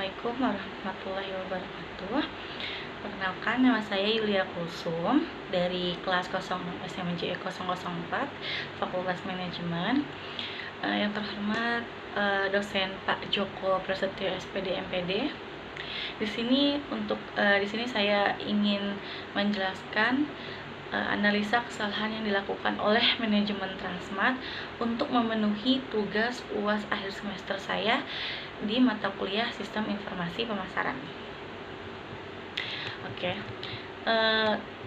Assalamualaikum warahmatullahi wabarakatuh. Perkenalkan, nama saya Yulia Kulsum dari kelas 06 SMJ 004 Fakultas Manajemen. Yang terhormat dosen Pak Joko Prasetyo SPD MPD. Di sini saya ingin menjelaskan analisa kesalahan yang dilakukan oleh manajemen Transmart untuk memenuhi tugas UAS akhir semester saya di mata kuliah Sistem Informasi Pemasaran.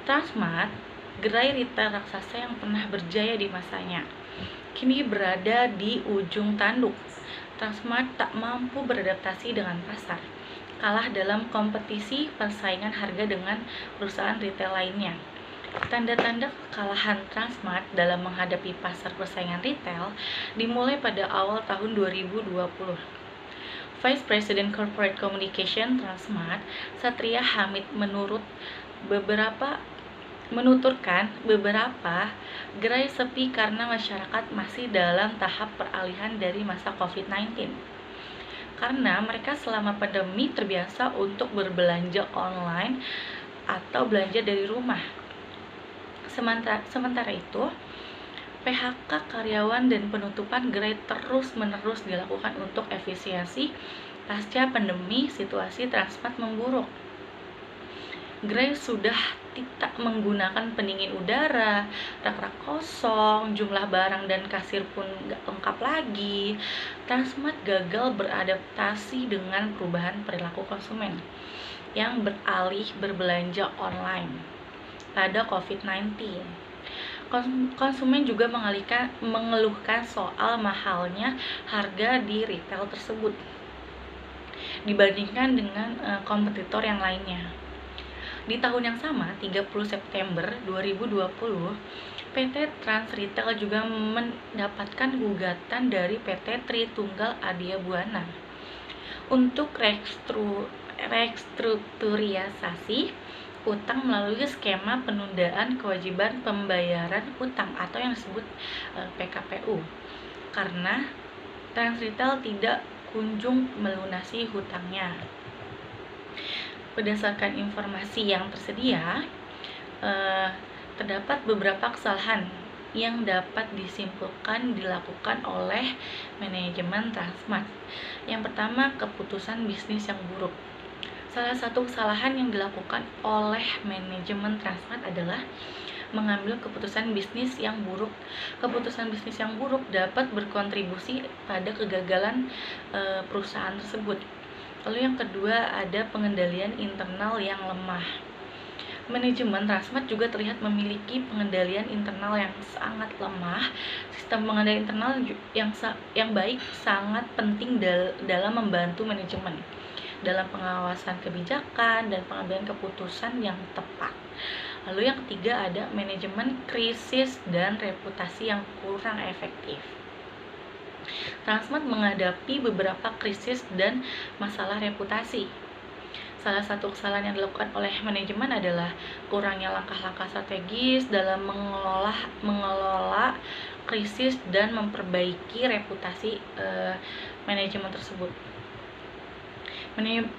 Transmart, gerai retail raksasa yang pernah berjaya di masanya, kini berada di ujung tanduk. Transmart tak mampu beradaptasi dengan pasar, kalah dalam kompetisi persaingan harga dengan perusahaan retail lainnya. Tanda-tanda kekalahan Transmart dalam menghadapi pasar persaingan retail dimulai pada awal tahun 2020. Vice President Corporate Communication Transmart, Satria Hamid menuturkan beberapa gerai sepi karena masyarakat masih dalam tahap peralihan dari masa COVID-19. Karena mereka selama pandemi terbiasa untuk berbelanja online atau belanja dari rumah. Sementara itu, PHK karyawan dan penutupan gerai terus-menerus dilakukan untuk efisiensi pasca pandemi. Situasi Transmart memburuk. Gerai sudah tidak menggunakan pendingin udara, rak-rak kosong, jumlah barang dan kasir pun gak lengkap lagi. Transmart gagal beradaptasi dengan perubahan perilaku konsumen yang beralih berbelanja online pada COVID-19. Konsumen juga mengeluhkan soal mahalnya harga di retail tersebut dibandingkan dengan kompetitor yang lainnya. Di tahun yang sama, 30 September 2020, PT Trans Retail juga mendapatkan gugatan dari PT Tritunggal Adia Buana untuk restrukturisasi utang melalui skema penundaan kewajiban pembayaran utang atau yang disebut PKPU, karena Trans Retail tidak kunjung melunasi hutangnya. Berdasarkan informasi yang tersedia, terdapat beberapa kesalahan yang dapat disimpulkan dilakukan oleh manajemen Transmart. Yang pertama, keputusan bisnis yang buruk. Salah satu kesalahan yang dilakukan oleh manajemen Transmart adalah mengambil keputusan bisnis yang buruk. Keputusan bisnis yang buruk dapat berkontribusi pada kegagalan perusahaan tersebut. Lalu yang kedua, ada pengendalian internal yang lemah. Manajemen Transmart juga terlihat memiliki pengendalian internal yang sangat lemah. Sistem pengendalian internal yang baik sangat penting dalam membantu manajemen dalam pengawasan kebijakan dan pengambilan keputusan yang tepat. Lalu yang ketiga, ada manajemen krisis dan reputasi yang kurang efektif. Transmart menghadapi beberapa krisis dan masalah reputasi. Salah satu kesalahan yang dilakukan oleh manajemen adalah kurangnya langkah-langkah strategis dalam mengelola krisis dan memperbaiki reputasi manajemen tersebut.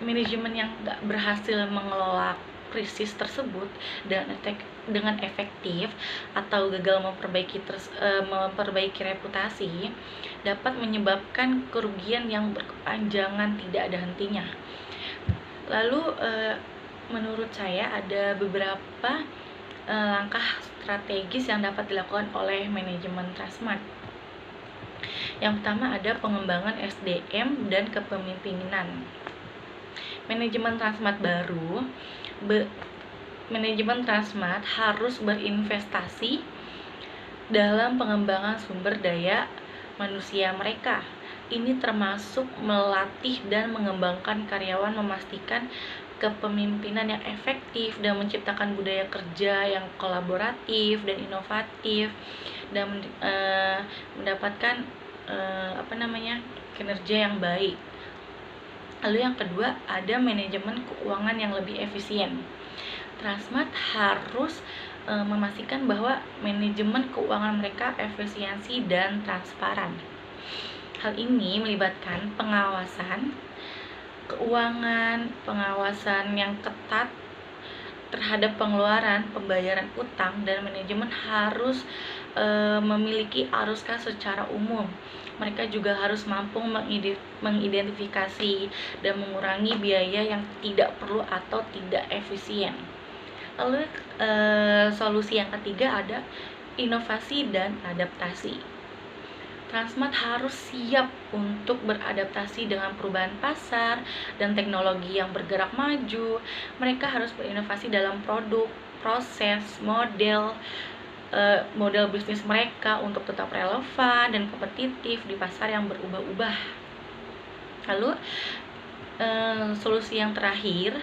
Manajemen yang gak berhasil mengelola krisis tersebut dengan efektif atau gagal memperbaiki reputasi dapat menyebabkan kerugian yang berkepanjangan tidak ada hentinya. Lalu menurut saya ada beberapa langkah strategis yang dapat dilakukan oleh manajemen Transmart. Yang pertama, ada pengembangan SDM dan kepemimpinan. Manajemen Transmart harus berinvestasi dalam pengembangan sumber daya manusia mereka. Ini termasuk melatih dan mengembangkan karyawan, memastikan kepemimpinan yang efektif dan menciptakan budaya kerja yang kolaboratif dan inovatif dan mendapatkan kinerja yang baik. Lalu yang kedua, ada manajemen keuangan yang lebih efisien. Transmart harus memastikan bahwa manajemen keuangan mereka efisiensi dan transparan. Hal ini melibatkan pengawasan keuangan, pengawasan yang ketat terhadap pengeluaran, pembayaran utang, dan manajemen harus memiliki arus kas secara umum. Mereka juga harus mampu mengidentifikasi dan mengurangi biaya yang tidak perlu atau tidak efisien. Lalu solusi yang ketiga ada inovasi dan adaptasi. Transmart harus siap untuk beradaptasi dengan perubahan pasar dan teknologi yang bergerak maju. Mereka harus berinovasi dalam produk, proses, model bisnis mereka untuk tetap relevan dan kompetitif di pasar yang berubah-ubah. Lalu solusi yang terakhir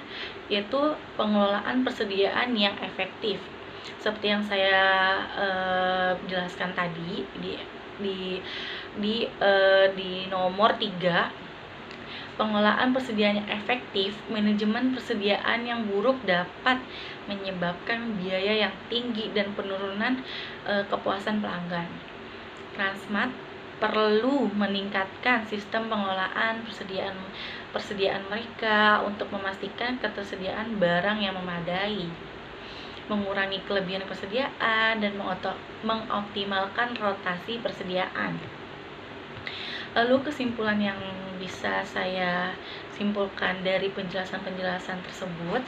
yaitu pengelolaan persediaan yang efektif. Seperti yang saya jelaskan tadi di nomor 3, pengelolaan persediaan yang efektif, manajemen persediaan yang buruk dapat menyebabkan biaya yang tinggi dan penurunan kepuasan pelanggan. Transmart perlu meningkatkan sistem pengelolaan persediaan mereka untuk memastikan ketersediaan barang yang memadai, mengurangi kelebihan persediaan, dan mengoptimalkan rotasi persediaan. Lalu kesimpulan yang bisa saya simpulkan dari penjelasan-penjelasan tersebut,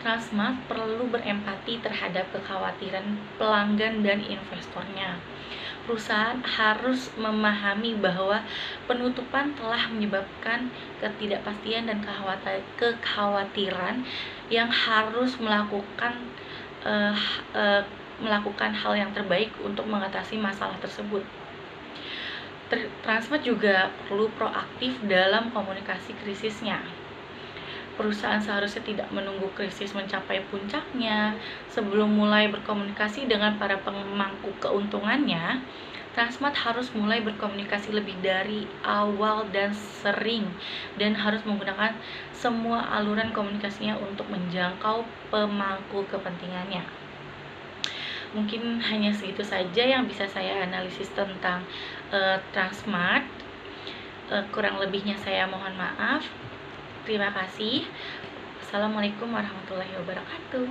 Transmart perlu berempati terhadap kekhawatiran pelanggan dan investornya. Perusahaan harus memahami bahwa penutupan telah menyebabkan ketidakpastian dan kekhawatiran yang harus melakukan hal yang terbaik untuk mengatasi masalah tersebut. Transmart juga perlu proaktif dalam komunikasi krisisnya. Perusahaan seharusnya tidak menunggu krisis mencapai puncaknya sebelum mulai berkomunikasi dengan para pemangku keuntungannya. Transmart harus mulai berkomunikasi lebih dari awal dan sering, dan harus menggunakan semua aluran komunikasinya untuk menjangkau pemangku kepentingannya. Mungkin hanya segitu saja yang bisa saya analisis tentang Transmart. Kurang lebihnya saya mohon maaf. Terima kasih. Assalamualaikum warahmatullahi wabarakatuh.